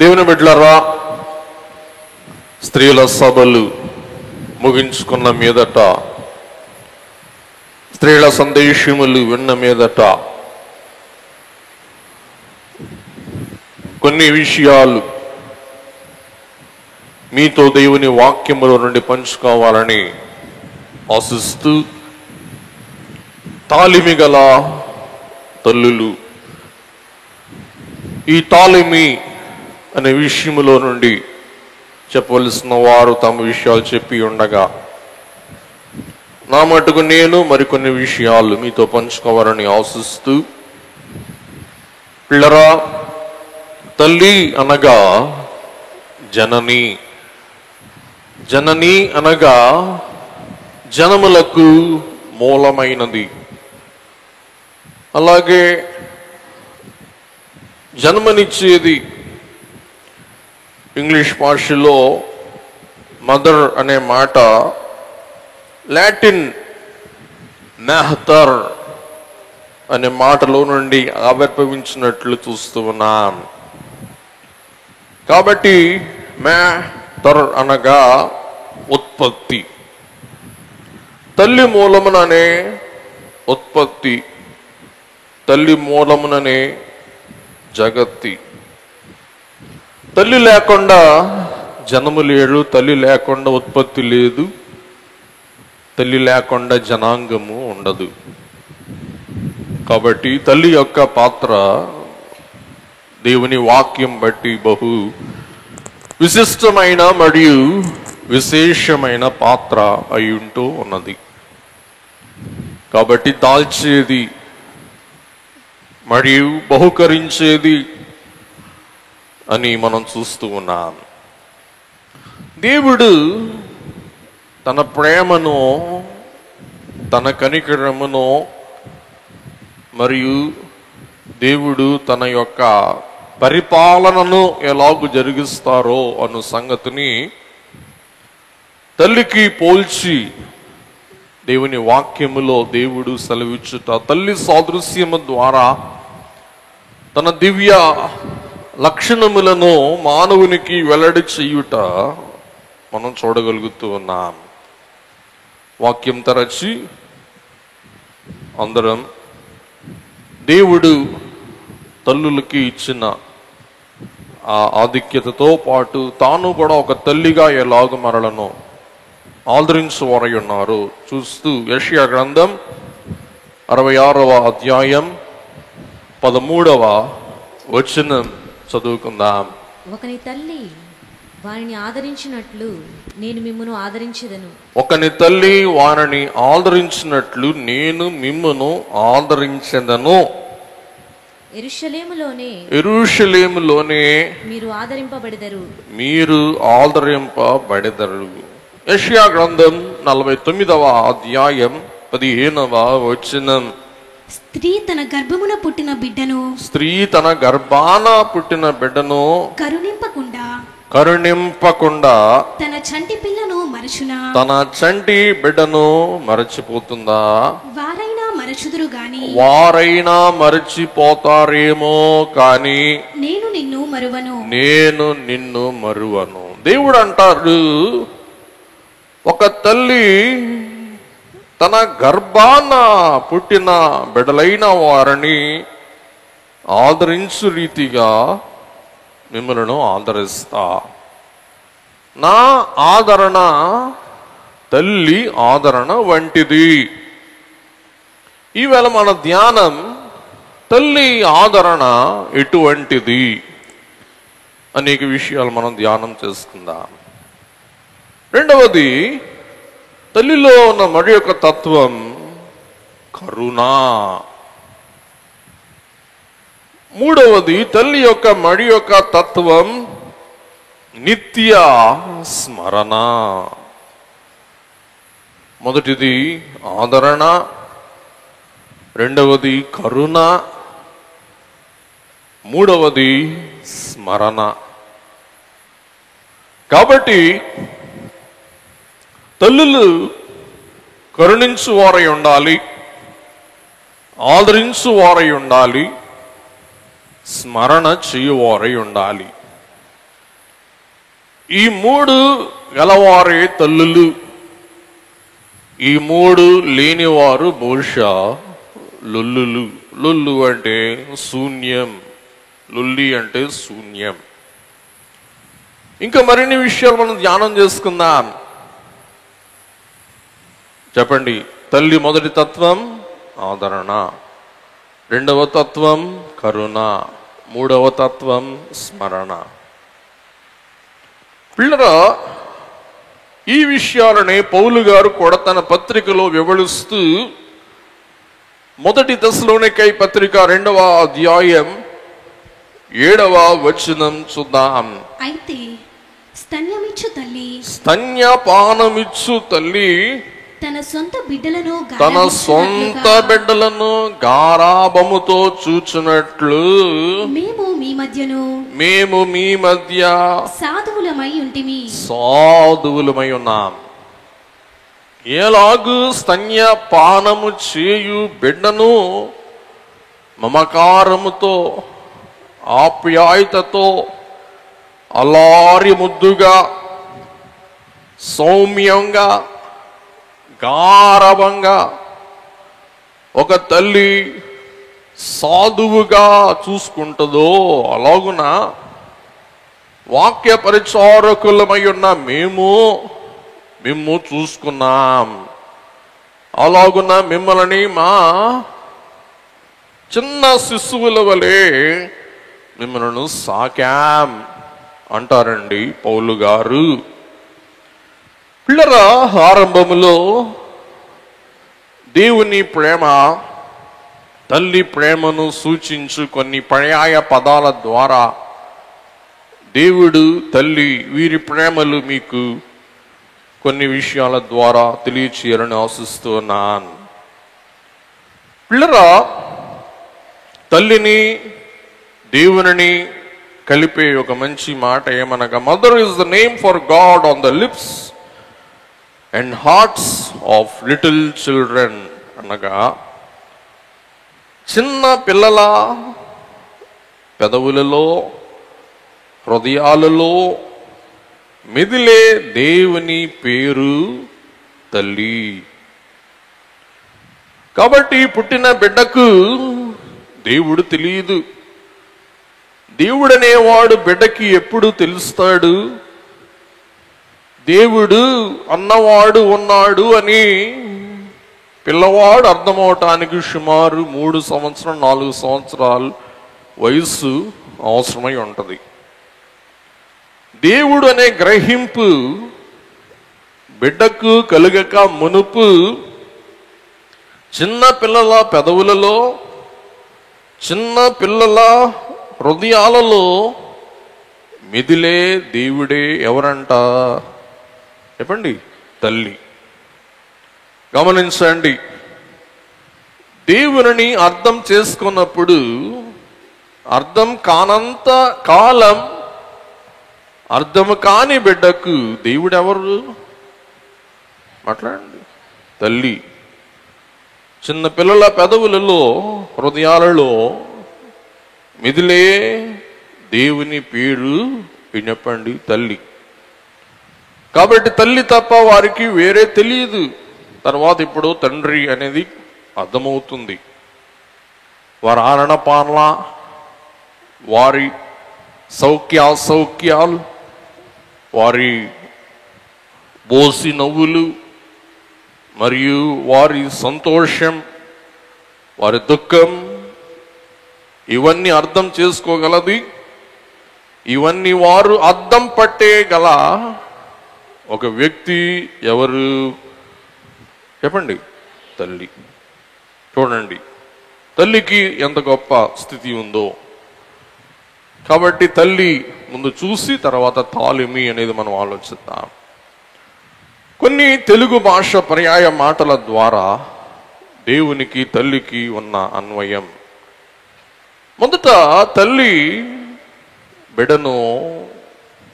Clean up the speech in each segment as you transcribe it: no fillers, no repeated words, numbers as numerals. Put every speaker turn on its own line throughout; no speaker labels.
దేవుని బిడ్డలారా, స్త్రీల సభలు ముగించుకున్న మీదట, స్త్రీల సందేశములు విన్న మీదట కొన్ని విషయాలు మీతో దేవుని వాక్యముల నుండి పంచుకోవాలని ఆశిస్తూ, తాలిమి గల తల్లులు ఈ తాలిమి అనే విషయములో నుండి చెప్పవలసిన వారు తమ విషయాలు చెప్పి ఉండగా, నా మటుకు నేను మరికొన్ని విషయాలు మీతో పంచుకోవాలని ఆశిస్తూ, పిల్లరా, తల్లి అనగా జనని, జనని అనగా జనములకు మూలమైనది. అలాగే జన్మనిచ్చేది. ఇంగ్లీష్ భాషలో మదర్ అనే మాట లాటిన్ మెహతర్ అనే మాటలో నుండి ఆవిర్భవించినట్లు చూస్తూ ఉన్నాం. కాబట్టి మెహతర్ అనగా ఉత్పత్తి, తల్లి మూలముననే ఉత్పత్తి, తల్లి మూలముననే జగత్తి. తల్లి లేకుండా జనము లేడు, తల్లి లేకుండా ఉత్పత్తి లేదు, తల్లి లేకుండా జనాంగము ఉండదు. కాబట్టి తల్లి యొక్క పాత్ర దేవుని వాక్యం బట్టి బహు విశిష్టమైన మరియు విశేషమైన పాత్ర అయి ఉంటూ ఉన్నది. కాబట్టి దాల్చేది మరియు బహుకరించేది అని మనం చూస్తూ ఉన్నాం. దేవుడు తన ప్రేమను, తన కనికరమును మరియు దేవుడు తన యొక్క పరిపాలనను ఎలాగూ జరిగిస్తారో అను సంగతిని తల్లికి పోల్చి దేవుని వాక్యములో దేవుడు సెలవిచ్చుట, తల్లి సాదృశ్యము ద్వారా తన దివ్య లక్షణములను మానవునికి వెల్లడి చేయుట మనం చూడగలుగుతూ ఉన్నాం. వాక్యం తరచి అందరం దేవుడు తల్లులకి ఇచ్చిన ఆ ఆధిక్యతతో పాటు తాను కూడా ఒక తల్లిగా ఎలాగ మరలను ఆదరించువారై ఉన్నారు చూస్తూ యెషయా గ్రంథం 66వ అధ్యాయం 13వ వచనం చదువుకుందాం.
ఒకని తల్లి వారిని ఆదరించినట్లు నేను మిమ్మును ఆదరించెదను.
ఒకని తల్లి వారిని ఆదరించినట్లు నేను మిమ్మును ఆదరించెదను. యెరూషలేములోనే
మీరు ఆదరింపబడెదరు.
మీరు ఆదరింపబడెదరు. యెషయా గ్రంథం 49వ అధ్యాయం 15వ వచనం.
స్త్రీ తన గర్భమున పుట్టిన బిడ్డను,
స్త్రీ తన గర్భాన పుట్టిన బిడ్డను కరుణింపకుండా
తన చంటి పిల్లను మరచునా?
తన చంటి బిడ్డను మరచిపోతుందా? వారైనా మరచిపోతారేమో కానీ
నేను
నిన్ను మరువను. దేవుడు అంటారు, ఒక తల్లి తన గర్భాన పుట్టిన బిడ్డలైన వారిని ఆదరించు రీతిగా మిమ్మలను ఆదరిస్తా. నా ఆదరణ తల్లి ఆదరణ వంటిది. ఈవేళ మన ధ్యానం తల్లి ఆదరణ ఎటువంటిది అనేక విషయాలు మనం ధ్యానం చేసుకుందాం. రెండవది, తల్లిలో ఉన్న మరి యొక్క తత్వం కరుణ. మూడవది, తల్లి యొక్క మరి యొక్క తత్వం నిత్య స్మరణ. మొదటిది ఆదరణ, రెండవది కరుణ, మూడవది స్మరణ. కాబట్టి తల్లులు కరుణించువారై ఉండాలి, ఆదరించువారై ఉండాలి, స్మరణ చేయువారై ఉండాలి. ఈ మూడు గలవారే తల్లులు, ఈ మూడు లేనివారు బహుశా లొల్లులు. లొల్లు అంటే శూన్యం, లొల్లి అంటే శూన్యం. ఇంకా మరిన్ని విషయాలు మనం ధ్యానం చేసుకుందాం. చెప్పండి. తల్లి మొదటి తత్వం ఆదరణ, రెండవ తత్వం కరుణ, మూడవ తత్వం స్మరణ. పిల్లరా, ఈ విషయాలనే పౌలు గారు కూడా తన పత్రికలో వివరిస్తూ మొదటి తెస్సలోనికై పత్రిక 2వ అధ్యాయం 7వ వచనం చూద్దాం.
అయితే స్తన్యమిచ్చు తల్లి,
స్తన్యపానమిచ్చు తల్లి
తన సొంత బిడ్డలను
తన సొంత బిడ్డలను గారాబముతో చూచునట్లు
మేము మీ మధ్య
సాధువులమై ఉన్నాం. ఎలాగు స్తన్యపానము చేయు బిడ్డను మమకారముతో ఆప్యాయతతో అల్లారి ముద్దుగా సౌమ్యంగా గారవంగా ఒక తల్లి సాధువుగా చూసుకుంటుందో అలాగున వాక్య పరిచారకులమై ఉన్న మేము చూసుకున్నాం. అలాగున మిమ్మల్ని మా చిన్న శిశువుల వలె మిమ్మల్ని సాకాం అంటారండి పౌలు గారు. పిల్లరా, ఆరంభములో దేవుని ప్రేమ, తల్లి ప్రేమను సూచించు కొన్ని పర్యాయ పదాల ద్వారా దేవుడు, తల్లి వీరి ప్రేమలు మీకు కొన్ని విషయాల ద్వారా తెలియచేయాలని ఆశిస్తున్నాను. పిల్లరా, తల్లిని దేవుని కలిపే ఒక మంచి మాట ఏమనగా, mother is the name for God on the lips and hearts of little children అనగా చిన్న పిల్లల పెదవులలో హృదయాలలో మెదిలే దేవుని పేరు తల్లి. కాబట్టి పుట్టిన బిడ్డకు దేవుడు తెలియదు. దేవుడనేవాడు బిడ్డకి ఎప్పుడు తెలుస్తాడు? దేవుడు అన్నవాడు ఉన్నాడు అని పిల్లవాడు అర్థమవటానికి సుమారు 3 సంవత్సరం 4 సంవత్సరాలు వయస్సు అవసరమై ఉంటుంది. దేవుడు అనే గ్రహింపు బిడ్డకు కలుగక మునుపు చిన్న పిల్లల పెదవులలో, చిన్న పిల్లల హృదయాలలో మెదిలే దేవుడే ఎవరంట? చెప్పండి, తల్లి. గమనించండి, దేవుని అర్థం చేసుకున్నప్పుడు అర్థం కానంత కాలం అర్థం కాని బిడ్డకు దేవుడు ఎవరు? మాట్లాడండి. తల్లి. చిన్న పిల్లల పెదవులలో హృదయాలలో మెదిలే దేవుని పేరు చెప్పండి, తల్లి. కాబట్టి తల్లి తప్ప వారికి వేరే తెలియదు. తర్వాత ఇప్పుడు తండ్రి అనేది అర్థమవుతుంది. వారి ఆరణ పాలన, వారి సౌఖ్యాలు, వారి బోసి నవ్వులు, మరియు వారి సంతోషం, వారి దుఃఖం, ఇవన్నీ అర్థం చేసుకోగలది. ఇవన్నీ వారు అర్థం పట్టేగల ఒక వ్యక్తి ఎవరు? చెప్పండి, తల్లి. చూడండి, తల్లికి ఎంత గొప్ప స్థితి ఉందో. కాబట్టి తల్లి ముందు చూసి తర్వాత తాలిమి అనేది మనం ఆలోచిద్దాం. కొన్ని తెలుగు భాష పర్యాయ మాటల ద్వారా దేవునికి తల్లికి ఉన్న అన్వయం. మొదట తల్లి బిడ్డను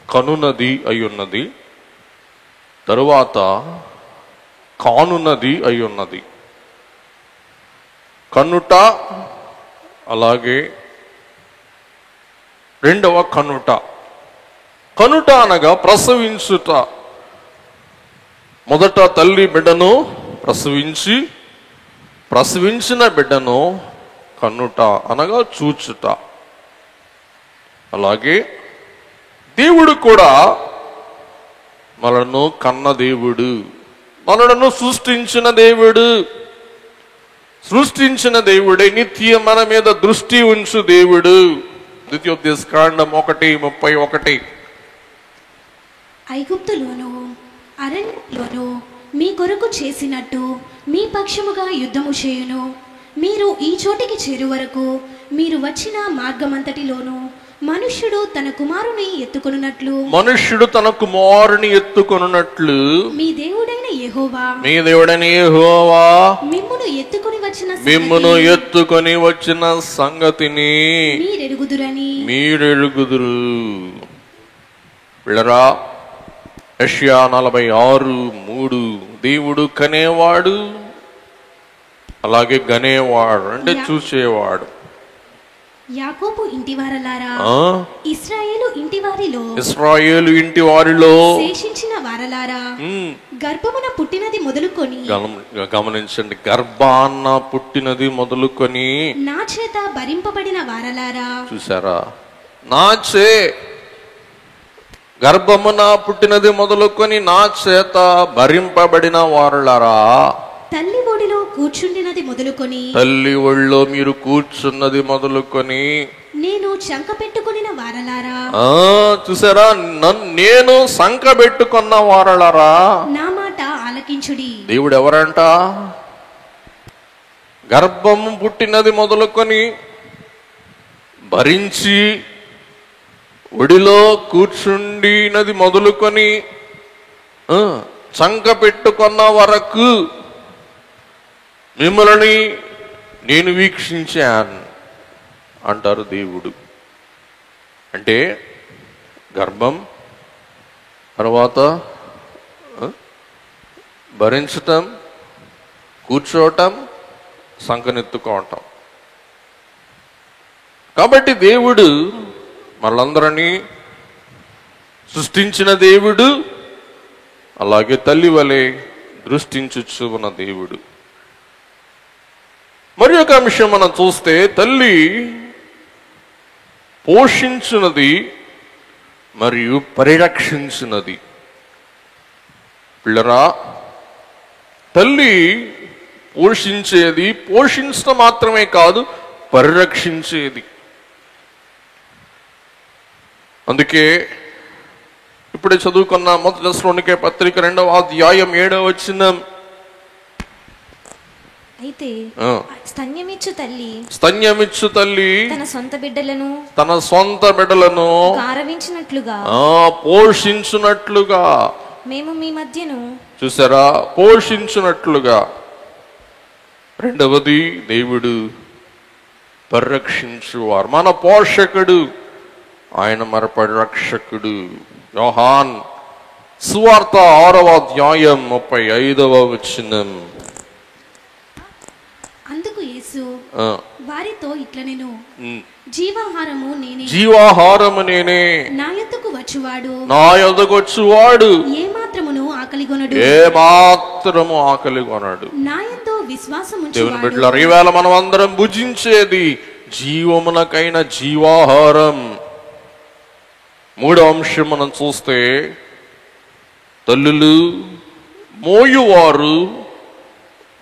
కనునది అయ్యున్నది, తరువాత కానున్నది అయ్యున్నది. కన్నుట, అలాగే రెండవ కన్నుట. కనుట అనగా ప్రసవించుట. మొదట తల్లి బిడ్డను ప్రసవించిన బిడ్డను కన్నుట అనగా చూచుట. అలాగే దేవుడు కూడా మనలను కన్న దేవుడు, మనలను సృష్టించిన దేవుడే, నిత్యం మన మీద దృష్టి ఉంచు దేవుడు. ద్వితీయోపదేశకాండం 1:31.
ఐగుప్తులోను అరణ్యంలోను మీ కొరకు చేసినట్టు మీ పక్షముగా యుద్ధము చేయును. మీరు ఈ చోటికి చేరు వరకు మీరు వచ్చిన మార్గమంతటిలోను మనుష్యుడు తన కుమారుని ఎత్తుకొనున్నట్లు మీ దేవుడైన యెహోవా మిమ్మును
ఎత్తుకొని వచ్చిన సంగతిని మీరెరుగుదురు. పిల్లరా, యెషయా 46:3 దేవుడు కనేవాడు, అలాగే గనేవాడు అంటే చూసేవాడు.
యాకోబు ఇంటివారలారా, ఇశ్రాయేలు ఇంటి వారిలో శేషించిన వారలారా, గర్భమున పుట్టినది మొదలుకొని,
గమనించండి, గర్భాన్న పుట్టినది మొదలుకొని
నా చేత భరింపబడిన వారలారా,
చూసారా, గర్భమున పుట్టినది మొదలుకొని నా చేత భరింపబడిన వారలారా,
తల్లి ఒడిలో కూర్చుండినది మొదలుకొని,
తల్లి ఒళ్ళో మీరు కూర్చున్నది మొదలుకొని
నేను చంక పెట్టుకున్న వారలారా,
చూసారా, నేను సంక పెట్టుకున్న వారలారా
నా మాట ఆలకించుడి.
దేవుడు ఎవరంట? గర్భము పుట్టినది మొదలుకొని భరించి ఒడిలో కూర్చుండినది మొదలుకొని చంక పెట్టుకున్న వరకు మిమ్మల్ని నేను వీక్షించాను అంటారు దేవుడు. అంటే గర్భం తర్వాత భరించటం, కూర్చోవటం, సంకనెత్తుకోవటం. కాబట్టి దేవుడు మనందరినీ సృష్టించిన దేవుడు, అలాగే తల్లి వలె దృష్టించుచు ఉన్న దేవుడు. మరి ఒక అంశం మనం చూస్తే, తల్లి పోషించినది మరియు పరిరక్షించినది. పిల్లరా, తల్లి పోషించడం మాత్రమే కాదు, పరిరక్షించేది. అందుకే ఇప్పుడే చదువుకున్న మొదటి దశలోనికే పత్రిక 2వ అధ్యాయం 7వ వచనం,
అయితే స్తన్యమిచ్చు తల్లి తన సొంత బిడ్డలను
పోషించునట్లుగా
మేము మీ మధ్యను,
చూసారా, పోషించునట్లుగా. రెండవది, దేవుడు పరిరక్షించువారు, మన పోషకుడు, ఆయన మన పరిరక్షకుడు. యోహాన్ సువార్త 6వ అధ్యాయం 35వ వచనం,
అందుకు యేసు వారితో ఇట్లనెను,
జీవాహారము నేనే,
నా యొద్దకు వచ్చువాడు
ఏ
మాత్రము
ఆకలి కొనడు.
నా యందు విశ్వాసముంచువాడు.
దేవుని బిడ్డలారా, ఈవేళ మనం అందరం భుజించేది జీవమునకైన జీవాహారం. మూడో అంశం మనం చూస్తే, తల్లులు మోయువారు,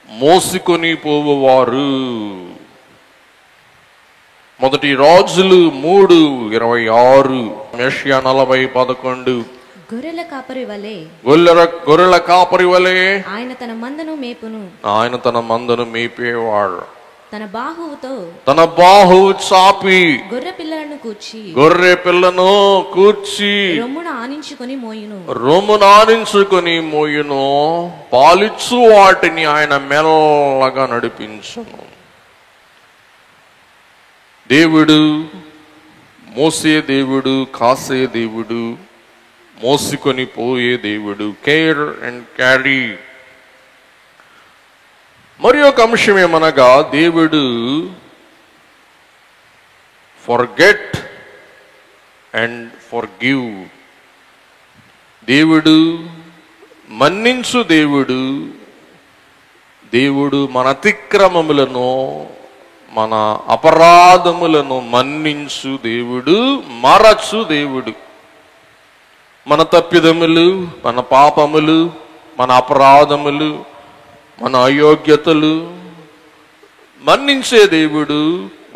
మోసుకొని పోవువారు. మొదటి రాజులు 3:26, యెషయా 40:11,
గొర్రెల
కాపరి వలె
ఆయన తన మందను
మేపేవాడు.
తన
బాహువు చాపి
గొర్రె పిల్లను కూర్చి రొమ్మున ఆనించుకొని మోయును. పాలిచ్చు వాటిని ఆయన మెల్లగా నడిపించును. దేవుడు మోసే దేవుడు, కాసే దేవుడు, మోసుకొని పోయే దేవుడు, కేర్ అండ్ క్యారీ. మరి ఒక అంశం ఏమనగా, దేవుడు ఫర్గెట్ అండ్ ఫర్గివ్ దేవుడు మన్నించు దేవుడు. దేవుడు మన అతిక్రమములను మన అపరాధములను మన్నించు దేవుడు, మరచు దేవుడు. మన తప్పిదములు, మన పాపములు, మన అపరాధములు, మన అయోగ్యతలు మన్నించే దేవుడు,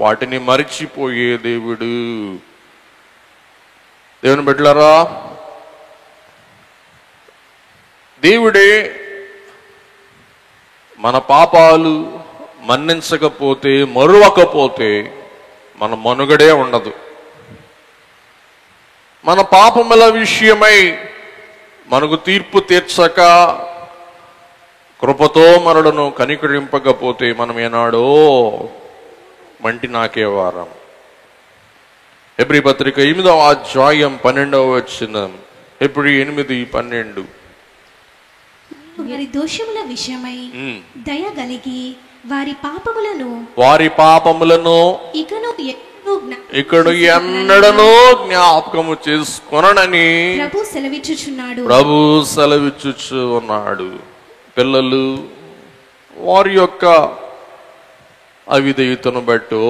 వాటిని మరిచిపోయే దేవుడు. దేవుని బిడ్డలారా, దేవుడే మన పాపాలు మన్నించకపోతే, మరువకపోతే మన మనుగడే ఉండదు. మన పాపముల విషయమై మనకు తీర్పు తీర్చక కృపతో మనలను కనికరింపకపోతే మనం ఏనాడో మంటి నాకేవారం. హెబ్రీ పత్రిక 8వ అధ్యాయం 12వ వచనం. హెబ్రీ 8:12.
వారి దోషముల విషయమై దయ కలిగి వారి పాపములను
ఇక్కడ ఎన్నడనో జ్ఞాపకము చేసుకొనని ప్రభు సెలవిచ్చుచు ఉన్నాడు. పిల్లలు వారి యొక్క అవిధేయతను బట్టో,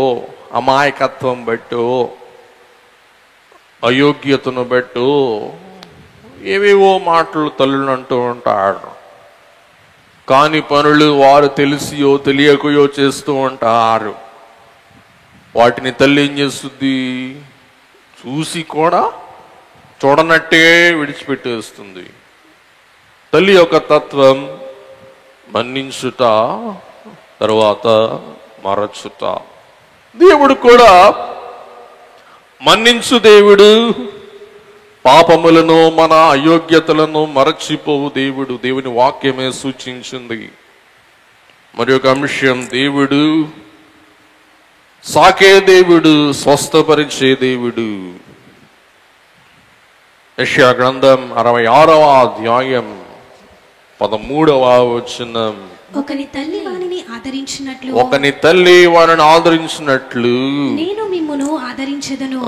అమాయకత్వం బట్టో, అయోగ్యతను బట్టో ఏవేవో మాటలు తల్లులు అంటూ ఉంటారు. కాని పనులు వారు తెలిసియో తెలియకయో చేస్తూ ఉంటారు. వాటిని తల్లి ఏం చేస్తుంది? చూసి కూడా చూడనట్టే విడిచిపెట్టేస్తుంది. తల్లి యొక్క తత్వం మన్నించుట, తరువాత మరచుట. దేవుడు కూడా మన్నించు దేవుడు, పాపములను మన అయోగ్యతలను మరచిపోవు దేవుడు. దేవుని వాక్యమే సూచించింది. మరి ఒక అంశం, దేవుడు సాకే దేవుడు, స్వస్థపరిచే దేవుడు. యెషయా గ్రంథం 66వ అధ్యాయం 13వ వచనం.
ఒకని తల్లి వానిని
ఆదరించినట్లు
నేను మిమ్మును ఆదరించెదను.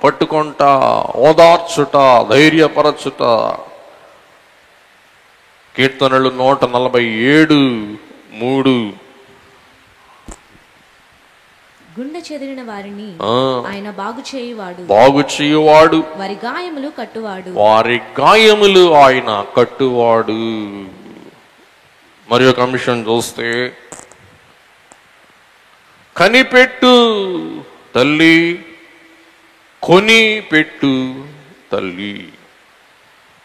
పట్టుకొంట, ఓదార్చుట, ధైర్యపరచుట. కీర్తనలు 147:3.
గుండె చెదిరిన వారిని ఆయన బాగు చేయువాడు,
వారి
గాయములు ఆయన కట్టువాడు. మరి ఒక అంశం చూస్తే, కనిపెట్టు తల్లి, కొని పెట్టు తల్లి.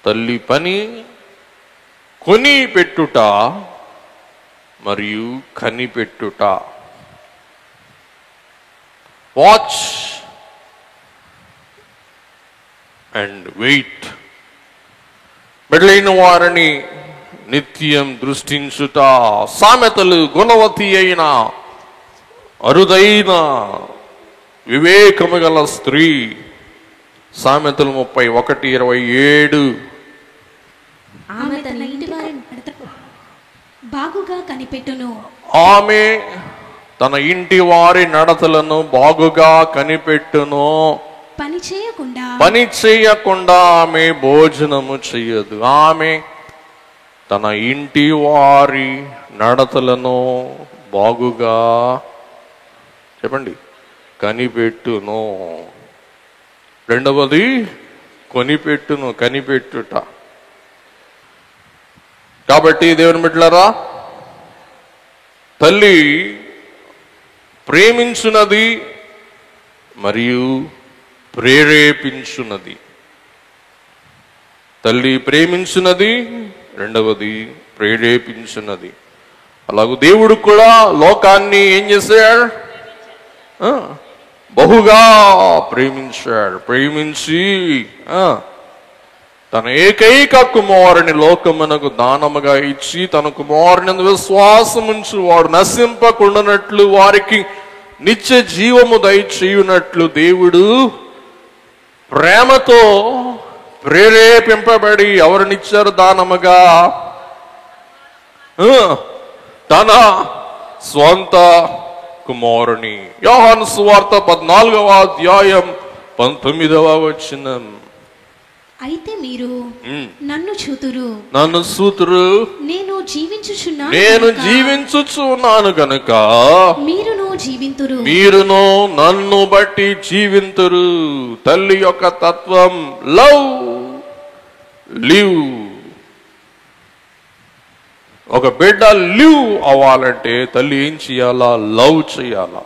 తల్లి పని కొని పెట్టుట మరియు కనిపెట్టుట. Watch and wait. బిడ్డలైన వారిని నిత్యం దృష్టించుట. సామెతలు, గుణవతి అయిన అరుదైన వివేకము గల స్త్రీ. సామెతలు 31:27.
ఆమె తన ఇంటి వారిని బాగుగా కనిపెట్టును.
ఆమె తన ఇంటి వారి నడతలను బాగుగా కనిపెట్టును.
పని
చేయకుండా ఆమె భోజనము చెయ్యదు. ఆమె తన ఇంటి వారి నడతలను బాగుగా, చెప్పండి, కనిపెట్టును. రెండవది కొనిపెట్టును, కనిపెట్టుట. కాబట్టి దేవుని బిడ్డలారా, తల్లి ప్రేమించున్నది మరియు ప్రేరేపించున్నది. తల్లి ప్రేమించున్నది, రెండవది ప్రేరేపించున్నది. అలాగే దేవుడు కూడా లోకాన్ని ఏం చేశాడు? బహుగా ప్రేమించాడు. ప్రేమించి తన ఏకైక కుమారుని లోకమునకు దానముగా ఇచ్చి, తన కుమారుని విశ్వాసముంచు వాడు నశింపకుండానట్లు వారికి నిత్య జీవము దయచేయునట్లు దేవుడు ప్రేమతో ప్రేరేపింపబడి ఎవరినిచ్చారు దానముగా? తన స్వంత కుమారుని. యోహాను సువార్త 14వ అధ్యాయం 19వ వచనం.
అయితే మీరు నన్ను చూతురు,
నన్ను సూతురు,
నేను
జీవించుచున్నాను కనుక
మీరును జీవింతురు,
మీరును నన్ను బట్టి జీవింతురు. తల్లి యొక్క తత్వం లవ్, లివ్. ఒక బిడ్డ లివ్ అవ్వాలంటే తల్లి ఏం చేయాలా? లవ్ చేయాలా.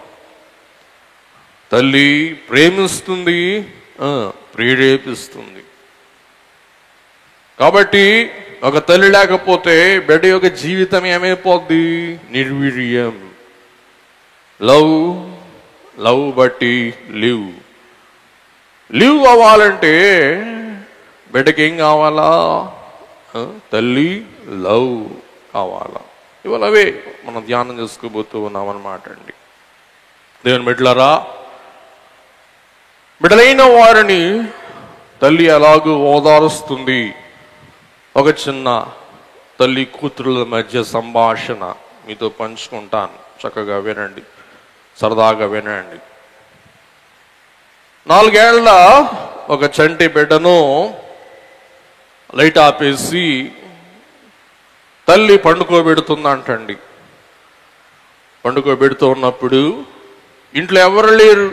తల్లి ప్రేమిస్తుంది, ప్రేరేపిస్తుంది. కాబట్టి ఒక తల్లి లేకపోతే బిడ్డ యొక్క జీవితం ఏమైపోద్ది? నిర్వీర్యం. లవ్ బట్టి లివ్. లివ్ అవ్వాలంటే బిడ్డకి ఏం కావాలా? తల్లి లవ్ కావాలా. ఇవాళ అవే మనం ధ్యానం చేసుకోబోతూ ఉన్నామన్నమాట అండి. దేవుని బిడ్డలారా, బిడ్డలైన వారిని తల్లి ఎలాగూ ఓదారుస్తుంది. ఒక చిన్న తల్లి కూతురుల మధ్య సంభాషణ మీతో పంచుకుంటాను. చక్కగా వినండి, సరదాగా వినండి. 4 ఏళ్ల ఒక చంటి బిడ్డను లైట్ ఆపేసి తల్లి పండుకోబెడుతుందంటండి. పండుకోబెడుతూ ఉన్నప్పుడు ఇంట్లో ఎవరు లేరు,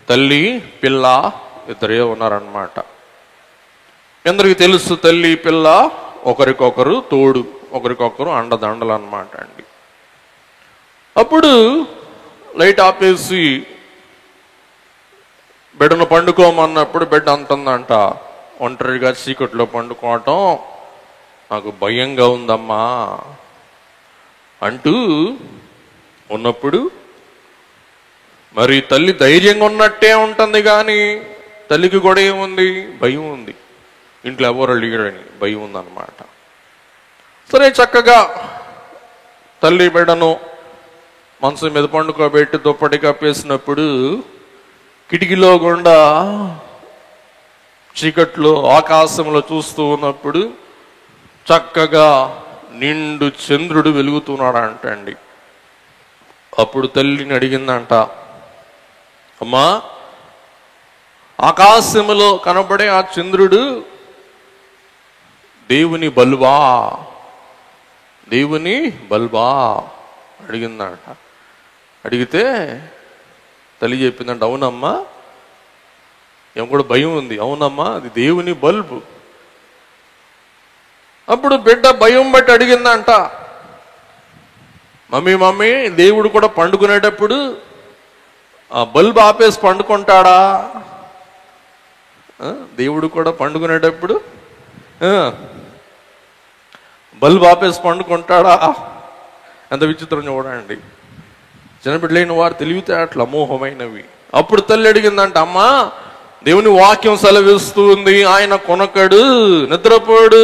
తల్లి పిల్ల ఇద్దరే ఉన్నారన్నమాట. ఎందరికి తెలుసు తల్లి పిల్ల ఒకరికొకరు తోడు, ఒకరికొకరు అండదండలు అన్నమాట అండి. అప్పుడు లైట్ ఆపేసి బిడ్డను పండుకోమన్నప్పుడు బిడ్డ అంటుందంట, ఒంటరిగా చీకట్లో పండుకోవటం నాకు భయంగా ఉందమ్మా అంటూ ఉన్నప్పుడు, మరి తల్లి ధైర్యంగా ఉన్నట్టే ఉంటుంది, కానీ తల్లికి కూడా ఏముంది? భయం ఉంది. ఇంట్లో ఎవరు లేరని భయం ఉందన్నమాట. సరే, చక్కగా తల్లి బిడ్డను మనసు మీద పండుకోబెట్టి దుప్పటి కప్పేసినప్పుడు కిటికీలో గుండా చీకట్లో ఆకాశంలో చూస్తూ ఉన్నప్పుడు చక్కగా నిండు చంద్రుడు వెలుగుతున్నాడు అంటండి. అప్పుడు తల్లిని అడిగిందంట, అమ్మా, ఆకాశంలో కనబడే ఆ చంద్రుడు దేవుని బల్బా? దేవుని బల్బా అడిగిందంట. అడిగితే తల్లి చెప్పిందంట, అవునమ్మా. ఏం కూడా భయం ఉంది. అవునమ్మా, అది దేవుని బల్బు. అప్పుడు బిడ్డ భయం బట్టి అడిగిందంట, మమ్మీ దేవుడు కూడా పండుకునేటప్పుడు ఆ బల్బు ఆపేసి పండుకుంటాడా? దేవుడు కూడా పండుకునేటప్పుడు బల్బు ఆపేసి పండుకుంటాడా? ఎంత విచిత్రం చూడండి. చిన్నబిడ్డలైన వారు తెలివితే అట్లా అమోహమైనవి. అప్పుడు తల్లి అడిగిందంట, అమ్మా, దేవుని వాక్యం సెలవిస్తూ ఉంది, ఆయన కొనకడు, నిద్రపోడు,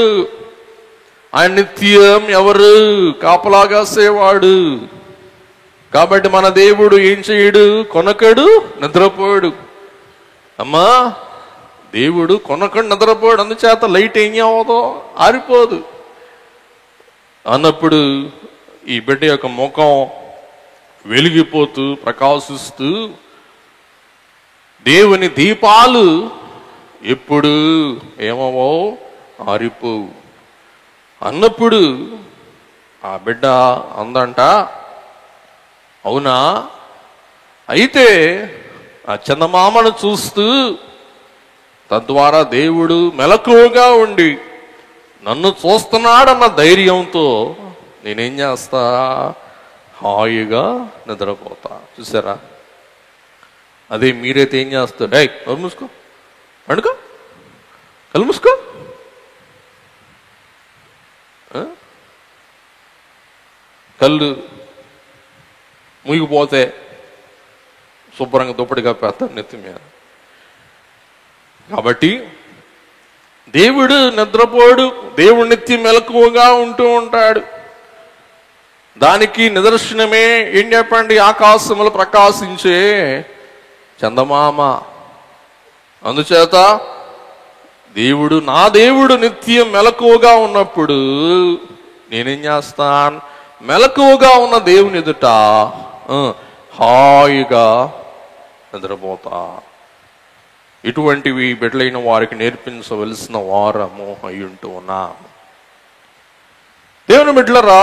ఆయన నిత్యం ఎవరు కాపలాగాసేవాడు. కాబట్టి మన దేవుడు ఏం చేయడు? కొనకడు, నిద్రపోడు. అమ్మా, దేవుడు కొనకడు, నిద్రపోడు, అందుచేత లైట్ ఏం అవ్వదో, ఆరిపోదు అన్నప్పుడు ఈ బిడ్డ యొక్క ముఖం వెలిగిపోతూ ప్రకాశిస్తూ, దేవుని దీపాలు ఎప్పుడు ఏమవో ఆరిపోవు అన్నప్పుడు ఆ బిడ్డ అందంట, అవునా, అయితే ఆ చందమామను చూస్తూ తద్వారా దేవుడు మెలకువగా ఉండి నన్ను చూస్తున్నాడన్న ధైర్యంతో నేనేం చేస్తా? హాయిగా నిద్రపోతా. చూసారా? అదే మీరైతే ఏం చేస్తారు? డై నోరు మూసుకో, పండుకో, కళ్ళు మూసుకో, కళ్ళు ముగిపోతే శుభ్రంగా దుప్పటి కప్పేస్తారు నెత్తి మీద. కాబట్టి దేవుడు నిద్రపోడు, దేవుడు నిత్యం మెలకువగా ఉంటూ ఉంటాడు. దానికి నిదర్శనమే ఏం చెప్పండి? ఆకాశములు ప్రకాశించే చందమామ. అందుచేత దేవుడు, నా దేవుడు నిత్యం మెలకువగా ఉన్నప్పుడు నేనేం చేస్తాను? మెలకువగా ఉన్న దేవుని ఎదుట హాయిగా నిద్రపోతా. ఇటువంటివి బిడ్డలైన వారికి నేర్పించవలసిన వారము అయి ఉంటూ ఉన్నాం. దేవుని బిడ్డలారా,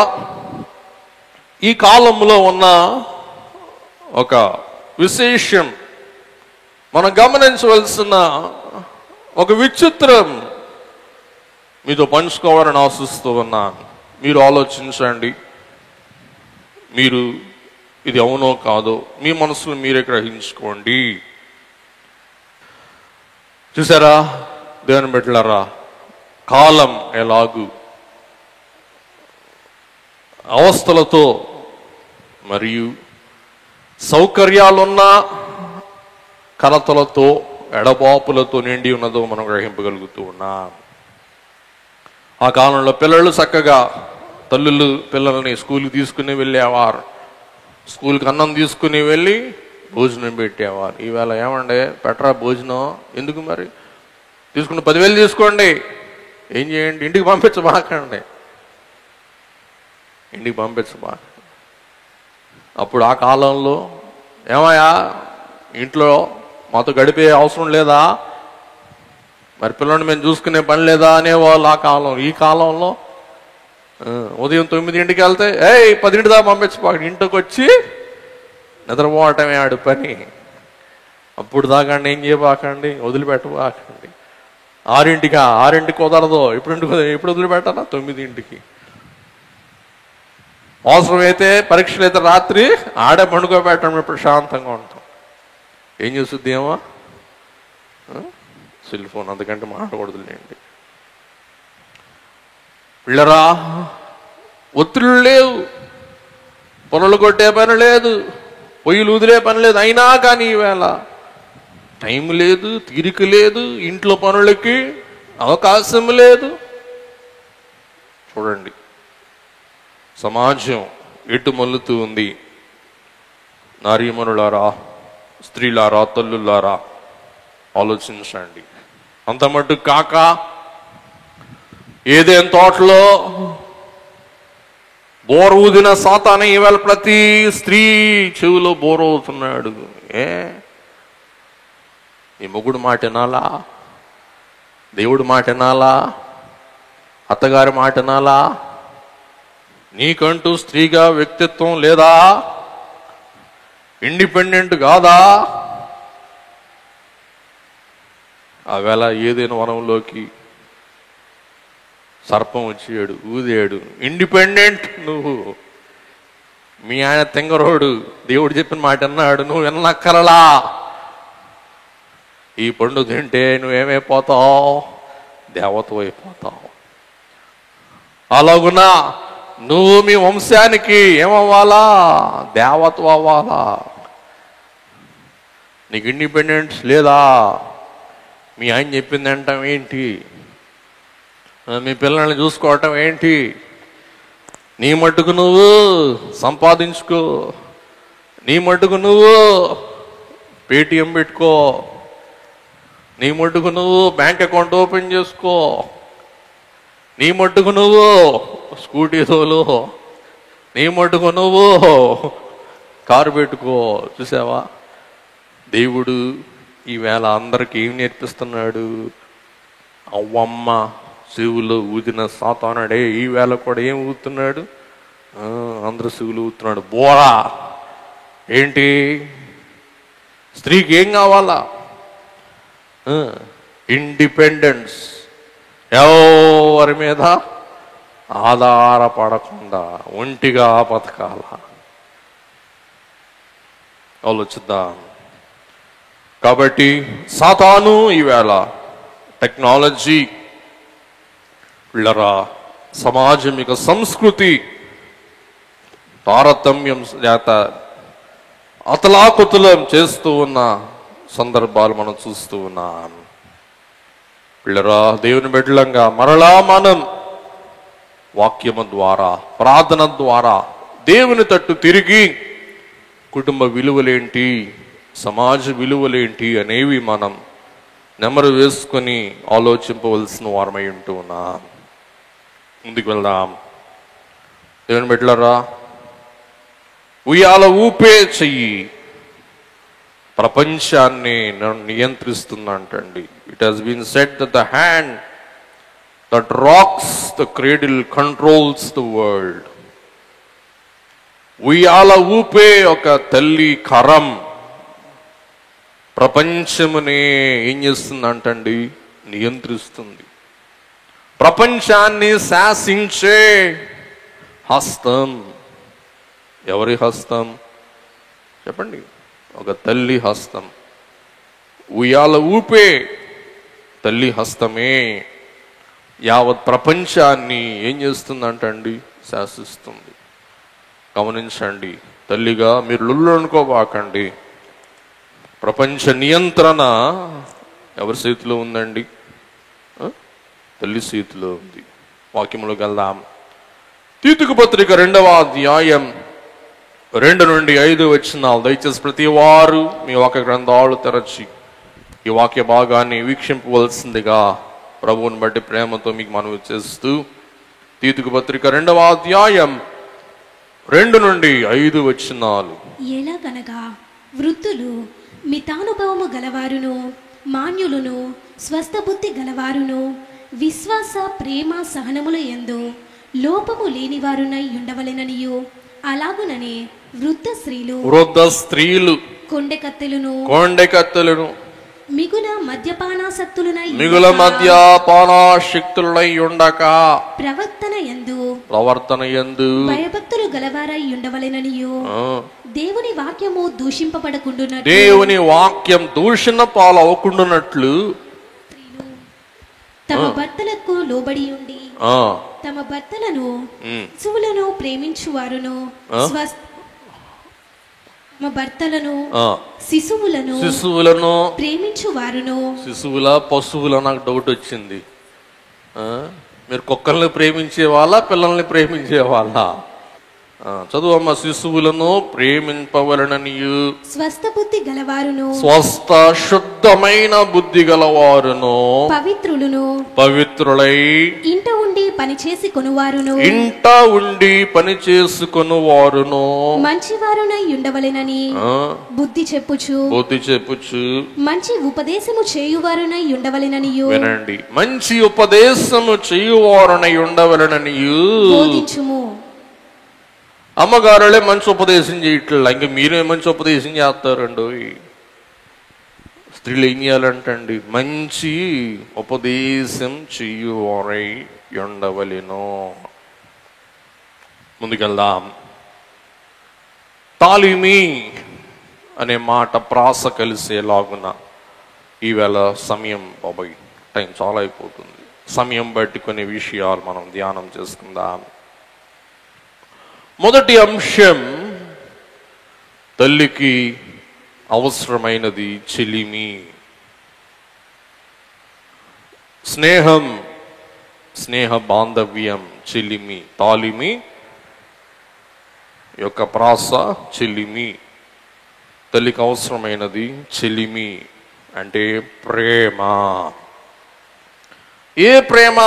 ఈ కాలంలో ఉన్న ఒక విశేషం మనం గమనించవలసిన ఒక విచిత్రం మీతో పంచుకోవాలని ఆశిస్తూ ఉన్నాను. మీరు ఆలోచించండి, మీరు ఇది అవునో కాదో మీ మనసులో మీరే గ్రహించుకోండి. చూసారా దేవుని బిడ్డలారా, కాలం ఎలాగూ అవస్థలతో మరియు సౌకర్యాలున్న కలతలతో ఎడబాపులతో నిండి ఉన్నదో మనం గ్రహింపగలుగుతూ ఉన్నాం. ఆ కాలంలో పిల్లలు చక్కగా తల్లులు పిల్లల్ని స్కూల్కి తీసుకుని వెళ్ళేవారు, స్కూల్కి అన్నం తీసుకుని వెళ్ళి భోజనం పెట్టేవారు. ఈవేళ ఏమండే పెట్టరా భోజనం, ఎందుకు మరి తీసుకుని 10,000 తీసుకోండి, ఏం చేయండి, ఇంటికి పంపించబాకండి, ఇంటికి పంపించబాక. అప్పుడు ఆ కాలంలో ఏమయ్యా ఇంట్లో మాతో గడిపే అవసరం లేదా, మరి పిల్లల్ని మేము చూసుకునే పని లేదా అనేవాళ్ళు ఆ కాలం. ఈ కాలంలో ఉదయం 9ంటికి వెళ్తే 10 దాకా పంపించబాకండి, ఇంటికి వచ్చి నిద్రపోవటమే ఆడు పని. అప్పుడు దాకా ఏం చేయబాకండి, వదిలిపెట్టబాకండి. 6ంటికి కుదరదు, ఎప్పుడు వదిలిపెట్టాలా, 9ంటికి. అవసరమైతే పరీక్షలు అయితే రాత్రి ఆడే పండుకోబెట్టడం, ప్రశాంతంగా ఉంటాం. ఏం చేస్తుంది ఏమో సెల్ ఫోన్, అందుకంటే మాట్లాడకూడదులేండి. పిల్లరా ఒత్తిళ్ళు లేవు, పొరలు కొట్టే పని లేదు, పొయ్యిలు ఊదిలే పని లేదు. అయినా కానీ ఈవేళ టైం లేదు, తీరిక లేదు, ఇంట్లో పనులకి అవకాశం లేదు. చూడండి సమాజం ఎటు మల్లుతూ ఉంది. నారీమణులారా, స్త్రీలారా, తల్లులారా ఆలోచించండి. అంత మటు కాక ఏదేం తోటలో బోర్ ఊదిన సాతానే ఈవేళ ప్రతి స్త్రీ చెవిలో బోర్ అవుతున్నాడు. ఈ మొగుడు మాట వినాలా, దేవుడి మాట వినాలా, అత్తగారి మాట వినాలా, నీకంటూ స్త్రీగా వ్యక్తిత్వం లేదా, ఇండిపెండెంట్ కాదా? ఆవేళ ఏదైనా వనంలోకి సర్పం వచ్చాడు, ఊదాడు, ఇండిపెండెంట్ నువ్వు, మీ ఆయన తెంగరోడు, దేవుడు చెప్పిన మాట అన్నాడు, నువ్వు వినక్కరలా, ఈ పండు తింటే నువ్వేమైపోతావు, దేవత అయిపోతావు. అలాగునా నువ్వు మీ వంశానికి ఏమవ్వాలా, దేవత అవ్వాలా. నీకు ఇండిపెండెన్స్ లేదా, మీ ఆయన చెప్పింది అంటాం ఏంటి, మీ పిల్లల్ని చూసుకోవటం ఏంటి, నీ మట్టుకు నువ్వు సంపాదించుకో, నీ మట్టుకు నువ్వు పేటిఎం పెట్టుకో, నీ మట్టుకు నువ్వు బ్యాంక్ అకౌంట్ ఓపెన్ చేసుకో, నీ మట్టుకు నువ్వు స్కూటీ తోలు, నీ మట్టుకు నువ్వు కారు పెట్టుకో. చూసావా, దేవుడు ఈవేళ అందరికి ఏం నేర్పిస్తున్నాడు? అవ్వమ్మ చెవులో ఊదిన సాతానుడే ఈవేళ కూడా ఏం ఊతున్నాడు? అందరూ చెవులు ఊతున్నాడు. బోరా ఏంటి, స్త్రీకి ఏం కావాలా? ఇండిపెండెన్స్, ఎవరి మీద ఆధారపడకుండా ఒంటిగా బతకాల. ఆలోచిద్దాం. కాబట్టి సాతాను ఈవేళ టెక్నాలజీ, పిల్లరా సమాజమిక సంస్కృతి తారతమ్యం చేత అతలాకుతలం చేస్తూ ఉన్న సందర్భాలు మనం చూస్తూ ఉన్నాం. పిల్లరా దేవుని బిడ్డలంగా మరలా మనం వాక్యము ద్వారా, ప్రార్థన ద్వారా దేవుని తట్టు తిరిగి కుటుంబ విలువలేంటి, సమాజ విలువలేంటి అనేవి మనం నెమరు వేసుకొని ఆలోచింపవలసిన వారమై ఉంటూ ఉన్నాం. ముందుకు వెళ్దాం. దేవుని బిడ్డలారా, ఉయ్యాల ఊపే చెయ్యి, ప్రపంచాన్ని నియంత్రిస్తుందంటండి. It has been said that the hand that rocks the cradle controls the world. ఉయ్యాల ఊపే ఒక తల్లి కరం ప్రపంచమునే ఏం చేస్తుందంటండి? నియంత్రిస్తుంది. ప్రపంచాన్ని శాసించే హస్తం ఎవరి హస్తం చెప్పండి? ఒక తల్లి హస్తం. ఉయ్యాల ఊపే తల్లి హస్తమే యావత్ ప్రపంచాన్ని ఏం చేస్తుందంటండి? శాసిస్తుంది. గమనించండి, తల్లిగా మీరు లొల్లు అనుకోబాకండి. ప్రపంచ నియంత్రణ ఎవరి చేతిలో ఉందండి? తల్లి చేతిలో ఉంది. వాక్యములోకి వెళ్దాం. తీతుకు పత్రిక 2వ అధ్యాయం 2 నుండి 5 వచనాలు. దయచేసి ప్రతి వారు మీ వాక్య గ్రంథాలు తెరచి ఈ వాక్య భాగాన్ని వీక్షింపవలసిందిగా ప్రభువుని బట్టి ప్రేమతో మీకు మనవి చేస్తూ, తీతుకు పత్రిక 2వ అధ్యాయం 2 నుండి 5 వచనాలు.
ఎలాగనగా వృద్ధులు మితానుభవము గలవారును, మాన్యులను, స్వస్థ బుద్ధి గలవారును, విశ్వాస ప్రేమ సహనముల యందు లోపము లేనివారునై ఉండవలెననియు, అలాగుననే వృద్ధ స్త్రీలు కొండెకత్తెలను మిగుల మద్యపానాసక్తులనై ఉండక ప్రవర్తన యందు భయభక్తులు గలవారై ఉండవలెననియు, దేవుని వాక్యము దూషింపబడకుండునట్లు,
దేవుని వాక్యం దూషణ పాలవకుండునట్లు
తమ భర్తలకు లోబడి ఉండి తమ భర్తలను శిశువులను ప్రేమించువారును, శిశువులను ప్రేమించువారును.
శిశువుల పశువుల నాకు డౌట్ వచ్చింది. మీరు కుక్కల్ని ప్రేమించే వాళ్ళ, పిల్లల్ని ప్రేమించే వాళ్ళ? చదువమ్మ. శిశువులను ప్రేమింపవలననియు,
స్వస్థ బుద్ధి గలవారును,
స్వస్థ శుద్ధమైన బుద్ధి గలవారును, పవిత్రులై
ఇంట ఉండి పని చేసుకొనువారును మంచివారునై ఉండవలెనని బుద్ధి చెప్పుచు మంచి ఉపదేశము చేయువారునై ఉండవలెననియు.
వినండి, మంచి ఉపదేశము చేయువారునై ఉండవలెననియు
బోధించుము.
అమ్మగారులే మంచి ఉపదేశం చేయట్లేదు, ఇంక మీరే మంచి ఉపదేశం చేస్తారండి. స్త్రీలు ఏం చేయాలంటండి? మంచి ఉపదేశం చేయువారై ఉండవలెను. ముందుకెళ్దాం. తాలిమి అనే మాట ప్రాస కలిసేలాగున ఈవేళ సమయం బాబాయ్ టైం చాలా అయిపోతుంది. సమయం బట్టి కొన్ని విషయాలు మనం ధ్యానం చేసుకుందాం. మొదటి అంశం, తల్లికి అవసరమైనది చెలిమి, స్నేహ బాంధవ్యం, చెలిమి. తాలిమి యొక్క ప్రాస చెలిమి. తల్లికి అవసరమైనది చెలిమి అంటే ప్రేమ. ఏ ప్రేమ?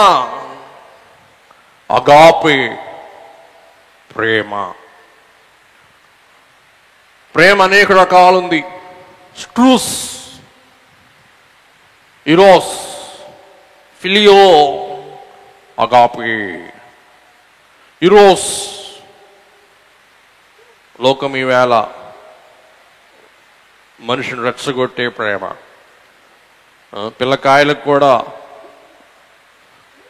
అగాపే ప్రేమ. ప్రేమ అనేక రకాలుంది. స్ట్రూస్, ఇరోస్, ఫిలియో, అగాపే. ఇరోస్ లోకం ఈవేళ మనిషిని రెచ్చగొట్టే ప్రేమ. పిల్లకాయలకు కూడా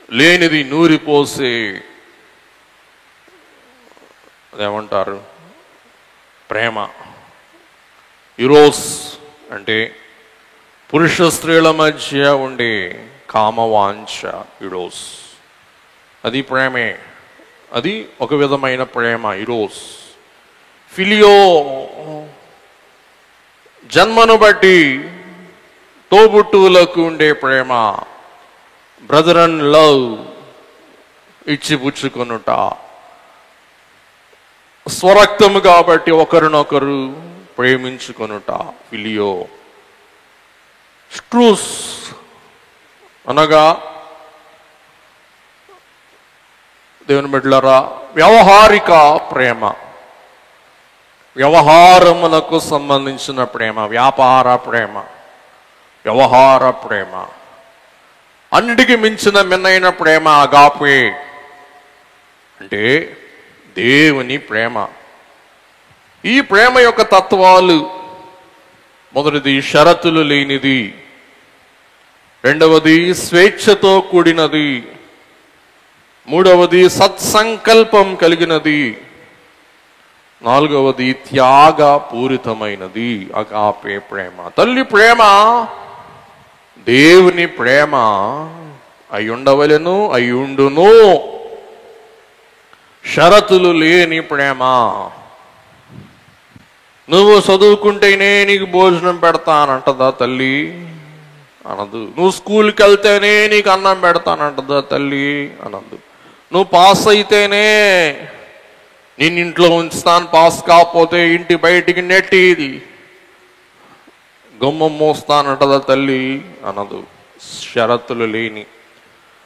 లేనిది నూరిపోసే, అదేమంటారు, ప్రేమ. ఇరోస్ అంటే పురుష స్త్రీల మధ్య ఉండే కామవాంఛ. ఇరోస్ అది ప్రేమే, అది ఒక విధమైన ప్రేమ. ఇరోస్. ఫిలియో జన్మను బట్టి తోబుట్టువులకు ఉండే ప్రేమ. బ్రదర్ అండ్ లవ్, ఇచ్చిపుచ్చుకొనుట. స్వరక్తము కాబట్టి ఒకరినొకరు ప్రేమించుకొనుట ఫిలియో. స్ట్రూస్ అనగా దేవుని బిడ్డలారా వ్యవహారిక ప్రేమ. వ్యవహారములకు సంబంధించిన ప్రేమ, వ్యాపార ప్రేమ, వ్యవహార ప్రేమ, అన్నిటికీ మించిన మిన్నైన ప్రేమ అగాపే, అంటే దేవుని ప్రేమ. ఈ ప్రేమ యొక్క తత్వాలు: మొదటిది షరతులు లేనిది, రెండవది స్వేచ్ఛతో కూడినది, మూడవది సత్సంకల్పం కలిగినది, నాలుగవది త్యాగ పూరితమైనది. అగాపే ప్రేమ. తల్లి ప్రేమ దేవుని ప్రేమ అయి ఉండవలెను, అయి ఉండును. షరతులు లేని ప్రేమ. నువ్వు చదువుకుంటేనే నీకు భోజనం పెడతానంటదా తల్లి? అనదు. నువ్వు స్కూల్కి వెళ్తేనే నీకు అన్నం పెడతానంటదా తల్లి? అనదు. నువ్వు పాస్ అయితేనే నేను ఇంట్లో ఉంచుతాను, పాస్ కాకపోతే ఇంటి బయటికి నెట్టి గుమ్మం మోస్తానంటదా తల్లి? అనదు. షరతులు లేని,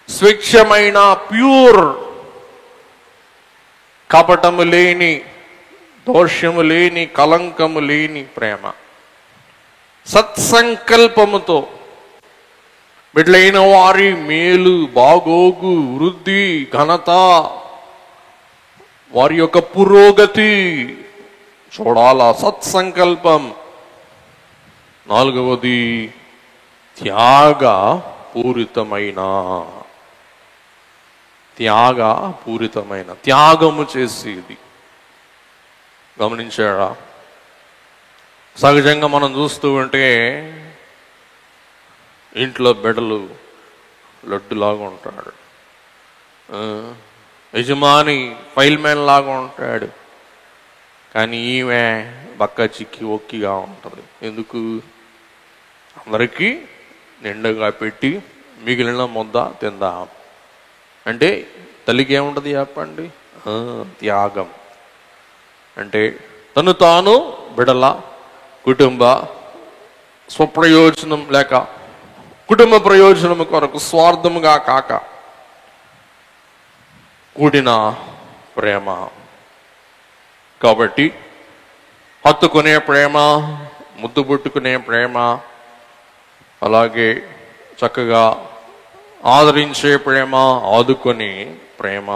స్వచ్ఛమైన, ప్యూర్, కపటము లేని, దోషము లేని, కలంకము లేని ప్రేమ. సత్సంకల్పముతో బిడ్డలైన వారి మేలు, బాగోగు, వృద్ధి, ఘనత, వారి యొక్క పురోగతి చూడాలా. సత్సంకల్పం. నాలుగవది త్యాగ పూరితమైన, త్యాగము చేసేది. గమనించారా? సహజంగా మనం చూస్తూ ఉంటే ఇంట్లో బిడ్డలు లడ్డులాగా ఉంటాడు, యజమాని ఫైల్ మ్యాన్ లాగా ఉంటాడు, కానీ ఈమె బక్క చిక్కి ఒక్కిగా ఉంటుంది. ఎందుకు? అందరికీ నిండుగా పెట్టి మిగిలిన ముద్ద తిందాం అంటే తల్లికి ఏముంటుంది చెప్పండి? త్యాగం. అంటే తను తాను బిడల కుటుంబ స్వప్రయోజనం లేక కుటుంబ ప్రయోజనం కొరకు స్వార్థముగా కాక కూడిన ప్రేమ. కాబట్టి హత్తుకునే ప్రేమ, ముద్దు పుట్టుకునే ప్రేమ, అలాగే చక్కగా ఆదరించే ప్రేమ, ఆదుకొని ప్రేమ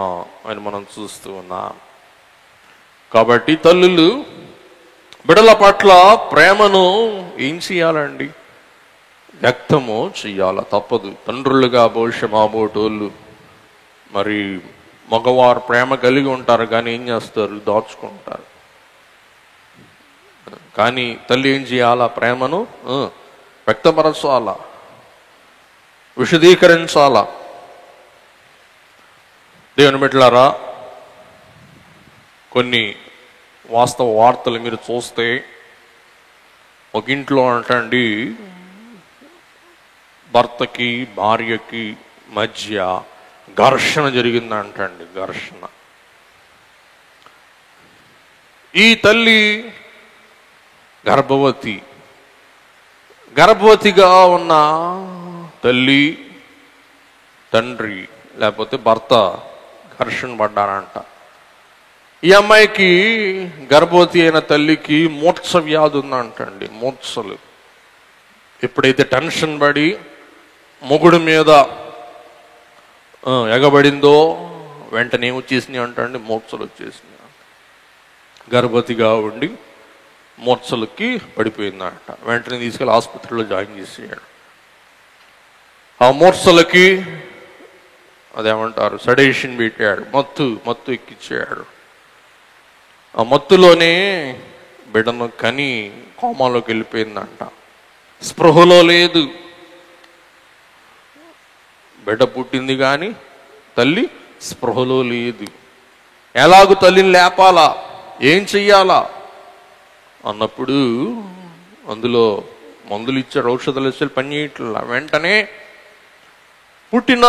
అని మనం చూస్తూ ఉన్నాం. కాబట్టి తల్లులు బిడల పట్ల ప్రేమను ఏం చేయాలండి? వ్యక్తము చెయ్యాల, తప్పదు. తండ్రులుగా బహుశా మాబోటోళ్ళు మరి మగవారు ప్రేమ కలిగి ఉంటారు, కానీ ఏం చేస్తారు? దాచుకుంటారు. కానీ తల్లి ఏం చేయాలా? ప్రేమను వ్యక్తపరచాలా, విశదీకరించాలా. దేవుని బిడ్డలారా, కొన్ని వాస్తవ వార్తలు మీరు చూస్తే, ఒక ఇంట్లో అంటండి భర్తకి భార్యకి మధ్య ఘర్షణ జరిగిందంటండి. ఘర్షణ. ఈ తల్లి గర్భవతిగా ఉన్న తల్లి, తండ్రి లేకపోతే భర్త ఘర్షణ పడ్డారంట. ఈ అమ్మాయికి, గర్భవతి అయిన తల్లికి మూర్ఛ వ్యాధి ఉందంటండి. మూర్ఛలు ఎప్పుడైతే టెన్షన్ పడి మొగుడు మీద ఎగబడిందో వెంటనే వచ్చేసినాయి అంటండి, మూర్ఛలు వచ్చేసినాయి. గర్భవతిగా ఉండి మూర్ఛలకి పడిపోయిందంట. వెంటనే తీసుకెళ్ళి ఆసుపత్రిలో జాయిన్ చేసేయాడు. ఆ మూర్ఛలకి అదేమంటారు, సడేషన్ పెట్టాడు, మత్తు ఎక్కిచ్చాడు. ఆ మత్తులోనే బిడ్డను కని కోమాలోకి వెళ్ళిపోయిందంట. స్పృహలో లేదు. బిడ్డ పుట్టింది కానీ తల్లి స్పృహలో లేదు. ఎలాగూ తల్లిని లేపాలా, ఏం చెయ్యాలా అన్నప్పుడు అందులో మందులు ఇచ్చారు, ఔషధాలు ఇచ్చారు, పని చేయట్లా. వెంటనే పుట్టిన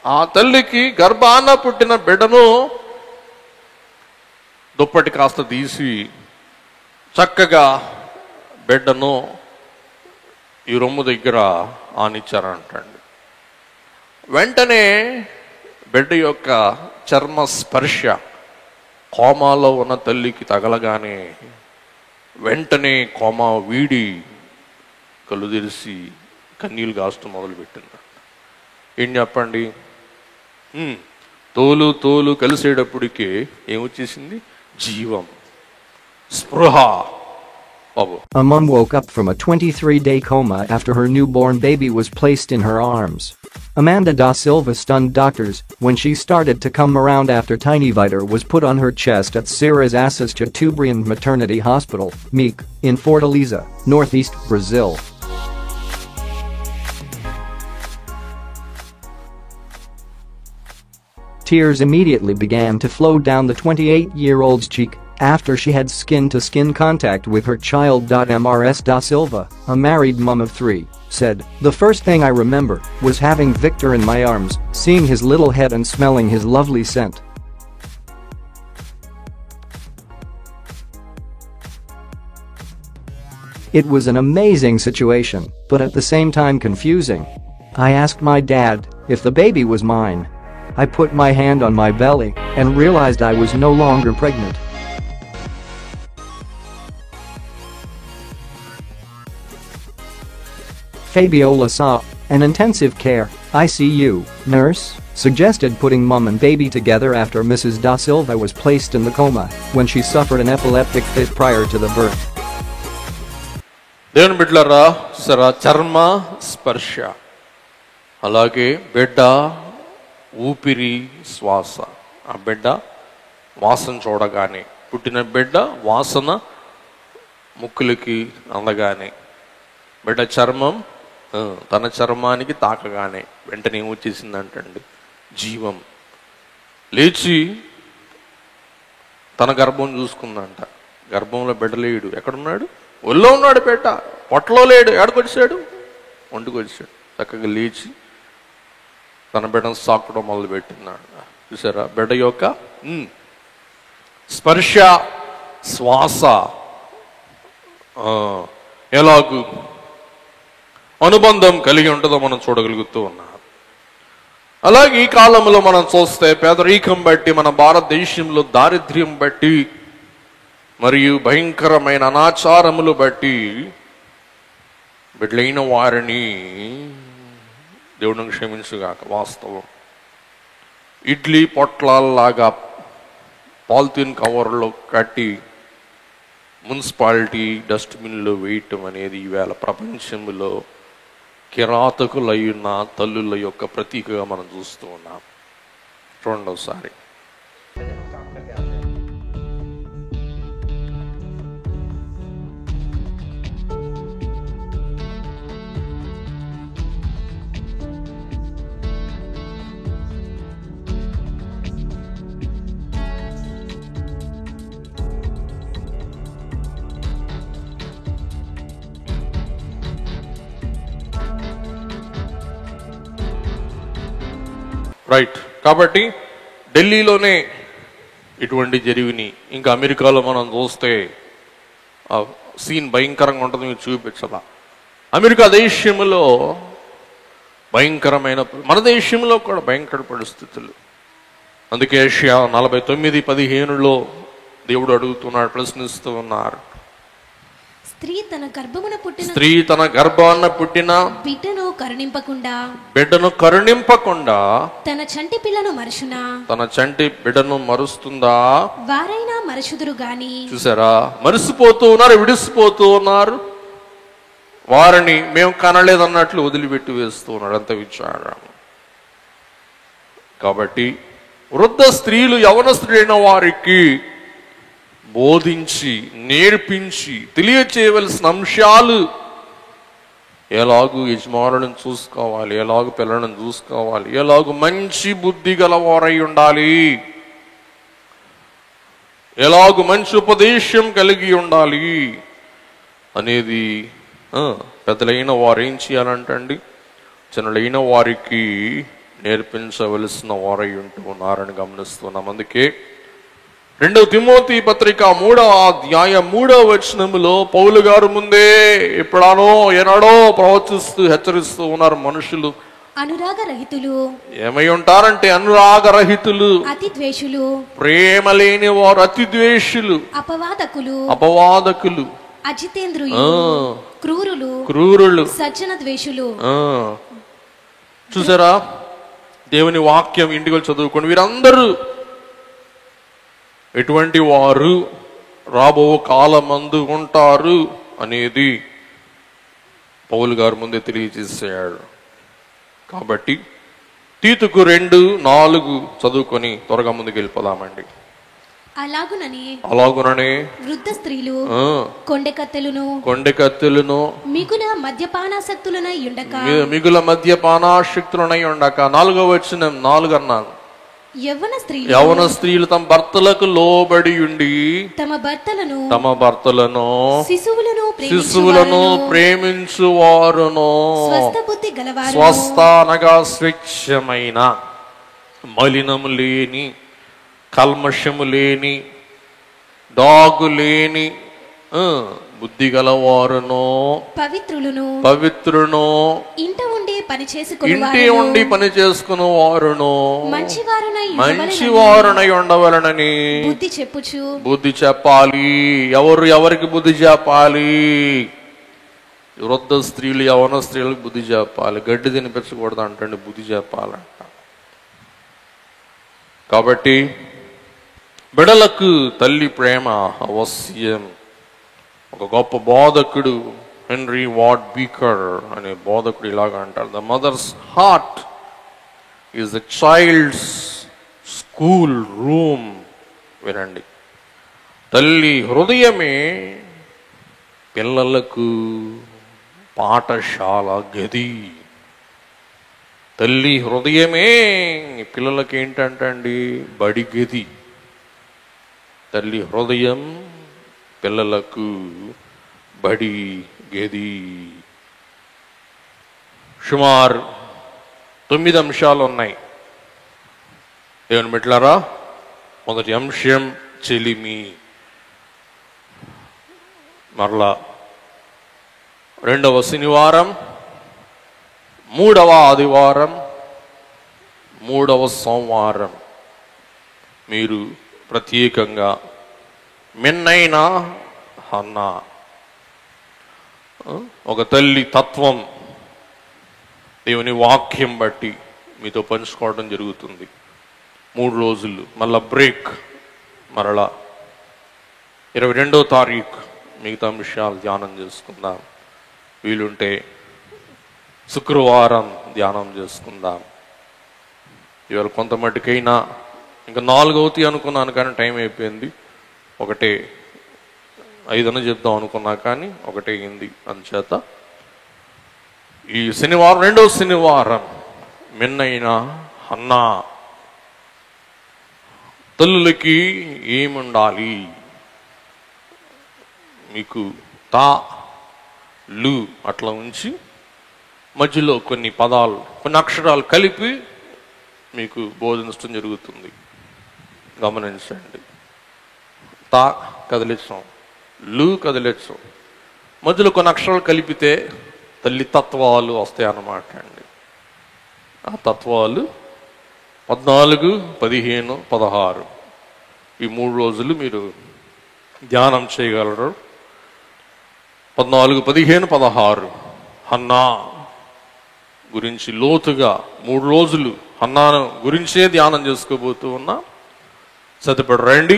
ఆ తల్లికి, గర్భాన పుట్టిన బిడ్డను దుప్పటి కాస్త తీసి చక్కగా బిడ్డను ఈ రొమ్ము దగ్గర ఆనిచ్చారంటండి. వెంటనే బిడ్డ యొక్క చర్మ స్పర్శ కోమాలో ఉన్న తల్లికి తగలగానే వెంటనే కోమా వీడి కళ్ళు తెరిచి కన్నీళ్ళు కాస్తూ మొదలుపెట్టింది. ఏం చెప్పండి, తోలు కలిసేటప్పటికే ఏమొచ్చేసింది? జీవం, స్పృహ. బాబు,
A mom woke up from a 23-day coma after her newborn baby was placed in her arms. Amanda Da Silva stunned doctors when she started to come around after Tiny Viter was put on her chest at Ceres Assis Chatubrian Maternity Hospital, MEEC, in Fortaleza, northeast Brazil. Tears immediately began to flow down the 28-year-old's cheek after she had skin-to-skin contact with her child. Mrs. Da Silva, a married mom of 3, said, "The first thing I remember was having Victor in my arms, seeing his little head and smelling his lovely scent. It was an amazing situation, but at the same time confusing. I asked my dad if the baby was mine. I put my hand on my belly and realized I was no longer pregnant." Fabiola Sa, an intensive care (ICU) nurse, suggested putting mom and baby together after Mrs. Da Silva was placed in the coma when she suffered an epileptic fit prior to the birth.
దేవుని బిడ్డలారా, సరా చర్మ స్పర్శ, అలాగే బిడ్డ ఊపిరి శ్వాస. ఆ బిడ్డ వాసన చూడగానే, పుట్టిన బిడ్డ వాసన ముక్కులకి అందగానే, బిడ్డ చర్మం తన చర్మానికి తాకగానే వెంటనే ఏమొచ్చేసిందంటండి? జీవం. లేచి తన గర్భం చూసుకుందంట. గర్భంలో బిడ్డ లేడు. ఎక్కడున్నాడు? ఒళ్ళో ఉన్నాడు బిడ్డ, పొట్టలో లేడు. ఎడకొచ్చాడు? ఒంటికి వచ్చాడు. చక్కగా లేచి తన బిడ్డను సాకడం మొదలుపెట్టినాడు. చూసారా, బిడ్డ యొక్క స్పర్శ శ్వాస ఎలాగూ అనుబంధం కలిగి ఉంటుందో మనం చూడగలుగుతూ ఉన్నాం. అలాగే ఈ కాలంలో మనం చూస్తే పేదరికం బట్టి, మన భారతదేశంలో దారిద్ర్యం బట్టి మరియు భయంకరమైన అనాచారములు బట్టి బిడ్డలైన వారిని దేవుడిని క్షమించుగాక. వాస్తవం, ఇడ్లీ పొట్లాల్లాగా పాలిథిన్ కవర్లో కట్టి మున్సిపాలిటీ డస్ట్బిన్లో వేయటం అనేది ఈవేళ ప్రపంచంలో కిరాతకులైన తల్లుల యొక్క ప్రతీకగా మనం చూస్తూ ఉన్నాం. చూడండి ఒకసారి. రైట్. కాబట్టి ఢిల్లీలోనే ఇటువంటి జరిగినాయి. ఇంకా అమెరికాలో మనం చూస్తే సీన్ భయంకరంగా ఉంటుంది, మీకు చూపించాలా. అమెరికా దేశంలో భయంకరమైన, మన దేశంలో కూడా భయంకర పరిస్థితులు. అందుకే ఏషియా 49:15 దేవుడు అడుగుతున్నాడు, ప్రశ్నిస్తూ ఉన్నారు.
స్త్రీ
తన గర్భాన పుట్టిన బిడ్డను కరుణింపకుండా
తన చంటి పిల్లను మరుచునా,
తన చంటి బిడ్డను మరుస్తుందా?
వారైనా మరుచుదురు గాని.
చూసారా, మరిసిపోతూ ఉన్నారు, విడిసిపోతూ ఉన్నారు. వారిని మేము కనలేదన్నట్లు వదిలిపెట్టి వేస్తూ ఉన్నాడు. అంత విచారం. కాబట్టి వృద్ధ స్త్రీలు, యవన స్త్రీలైన వారికి బోధించి, నేర్పించి, తెలియచేయవలసిన అంశాలు, ఎలాగూ యజమానులను చూసుకోవాలి, ఎలాగూ పిల్లలను చూసుకోవాలి, ఎలాగూ మంచి బుద్ధి గలవారై ఉండాలి, ఎలాగూ మంచి ఉపదేశం కలిగి ఉండాలి అనేది పెద్దలైన వారు ఏం చేయాలంటండి? చిన్నలైన వారికి నేర్పించవలసిన వారై ఉంటూ ఉన్నారని గమనిస్తున్నాం. అందుకే 2 తిమోతి పత్రిక 3వ అధ్యాయం 3వ వచనములో పౌలు గారు ముందే ఎప్పుడానో ఏనాడో ప్రవచిస్తూ హెచ్చరిస్తూ ఉన్నారు. మనుషులు
అనురాగరహితులు.
ఏమై ఉంటారంటే అనురాగరహితులు,
అతి ద్వేషులు,
ప్రేమ లేని వారు, అతి ద్వేషులు, అపవాదకులు,
అజితేంద్రియులు,
క్రూరులు,
సజ్జన ద్వేషులు.
చూసారా, దేవుని వాక్యం ఇంటికి వచ్చి చదువుకోండి. వీరందరూ ఎటువంటి వారు రాబో కాలమందు ఉంటారు అనేది పౌలు గారు ముందే తెలియజేశాడు. కాబట్టి తీతుకు 2:4 చదువుకొని త్వరగా ముందుకు వెళ్ళిపోదామండి.
అలాగుననే వృద్ధ స్త్రీలు కొండెకత్తెలను మిగుల మద్యపానాసక్తులనై ఉండక 4వ వచనం 4 అన్నాను. యవ్వన స్త్రీలు తమ భర్తలకు లోబడి ఉండి తమ భర్తలను శిశువులను ప్రేమించువారును స్వస్థ అనగా స్వచ్ఛమైన, మలినము లేని, కల్మషము లేని, డాగు లేని, బుద్ధి గలవారును పవిత్రును, ఇంటి ఉండి పని చేసుకుని వారును మంచివారునై ఉండవలనని బుద్ధి చెప్పాలి. ఎవరికి బుద్ధి చెప్పాలి? వృద్ధ స్త్రీలు, యవన స్త్రీలకు బుద్ధి చెప్పాలి. గడ్డి తినిపించకూడదు అంటండి, బుద్ధి చెప్పాలంట. కాబట్టి బిడలకు తల్లి ప్రేమ అవశ్యం. ఒక గొప్ప బోధకుడు హెన్రీ వార్డ్ బీకర్ అనే బోధకుడు ఇలాగా అంటారు: the mother's heart is the child's school room. వినండి, తల్లి హృదయమే పిల్లలకు పాఠశాల గది. తల్లి హృదయమే పిల్లలకి ఏంటంటండి బడి గది. తల్లి హృదయం పిల్లలకు బడి గది. సుమారు 9 అంశాలు ఉన్నాయి. దేవుని బిడ్డలారా, మొదటి అంశం చెలిమి. మరలా 2వ శనివారం, 3వ ఆదివారం, 3వ సోమవారం మీరు ప్రత్యేకంగా మిన్నైన హన్నా, ఒక తల్లి తత్వం దేవుని వాక్యం బట్టి మీతో పంచుకోవడం జరుగుతుంది. 3 రోజులు మళ్ళా బ్రేక్. మరలా 22వ తారీఖు మిగతా విషయాలు ధ్యానం చేసుకుందాం. వీలుంటే శుక్రవారం ధ్యానం చేసుకుందాం. ఇవాళ కొంత మటుకైనా ఇంకా 4వ అనుకున్నాను కానీ టైం అయిపోయింది. 1:05 చెప్దాం అనుకున్నా కానీ 1 అయింది. అందుచేత ఈ శనివారం, 2వ శనివారం మిన్నైన హన్నా. తల్లులకి ఏముండాలి? మీకు లు అట్లా ఉంచి మధ్యలో కొన్ని పదాలు, కొన్ని అక్షరాలు కలిపి మీకు బోధించడం జరుగుతుంది. గమనించండి. తా కదిలించాం, లు కదిలించాం, మధ్యలో కొన్ని అక్షరాలు కలిపితే తల్లి తత్వాలు వస్తాయి అన్నమాట అండి. ఆ తత్వాలు 14, 15, 16 ఈ 3 రోజులు మీరు ధ్యానం చేయగలరు. 14, 15, 16 హన్నా గురించి లోతుగా 3 రోజులు హన్నాను గురించే ధ్యానం చేసుకోబోతూ ఉన్నా. సతిపడి రండి.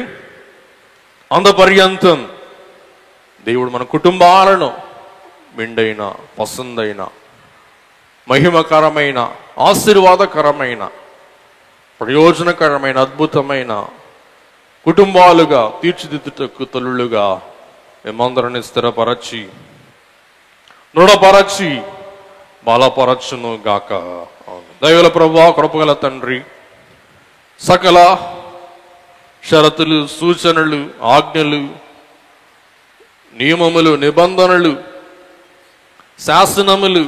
అంతపర్యంతం దేవుడు మన కుటుంబాలను మెండైన, పసందైన, మహిమకరమైన, ఆశీర్వాదకరమైన, ప్రయోజనకరమైన, అద్భుతమైన కుటుంబాలుగా తీర్చిదిద్దుటకు తల్లులుగా మేమందరిని స్థిరపరచి, దృఢపరచి, బలపరచును గాక. దయగల ప్రభువా, కృపగల తండ్రి, సకల షరతులు, సూచనలు, ఆజ్ఞలు, నియమములు, నిబంధనలు, శాసనములు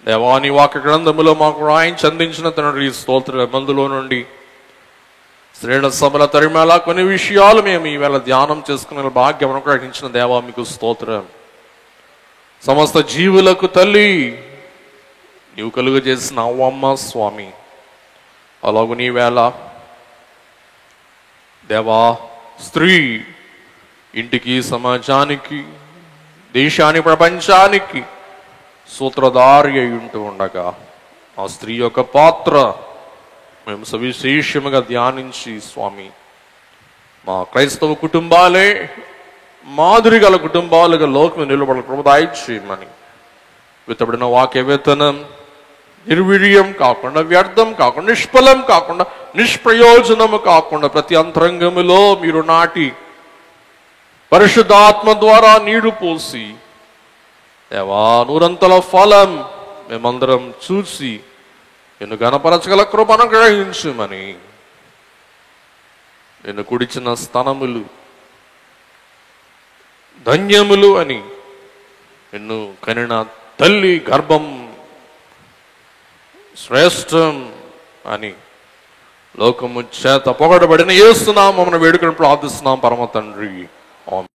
దేవాని వాక్య గ్రంథములో మాకు రాయించి అందించిన తండ్రి స్తోత్ర. మందులో నుండి శ్రేణ సభల తరిమేలా కొన్ని విషయాలు మేము ఈవేళ ధ్యానం చేసుకునే భాగ్యం అనుగ్రహించిన దేవా మీకు స్తోత్రం. సమస్త జీవులకు తల్లి,
నీవు కలుగ చేసిన అవ్వమ్మ స్వామి, అలాగూ నీవేళ దేవా స్త్రీ ఇంటికి, సమాజానికి, దేశానికి, ప్రపంచానికి సూత్రధారి అయి ఉంటూ ఉండగా ఆ స్త్రీ యొక్క పాత్ర మేము సవిశేషముగా ధ్యానించి స్వామి, మా క్రైస్తవ కుటుంబాలే మాదిరి గల కుటుంబాలుగా లోకం నిలబడ కృపదాయి చేయమని, విత్తబడిన వాక్య వేతనం నిర్వీర్యం కాకుండా, వ్యర్థం కాకుండా, నిష్ఫలం కాకుండా, నిష్ప్రయోజనము కాకుండా ప్రతి అంతరంగములో మీరు నాటి పరిశుద్ధాత్మ ద్వారా నీరు పోసి దేవా నూరంతల ఫలం మేమందరం చూసి నిన్ను గణపరచగల కృపను గ్రహించుమని, నిన్ను కుడిచిన స్తనములు ధన్యములు అని, నిన్ను కనిన తల్లి గర్భం శ్రేష్టం అని లోకము చేత పొగడబడిన యేసు నామమున వేడుకను ప్రార్థిస్తున్నాం పరమ తండ్రి. ఆమేన్.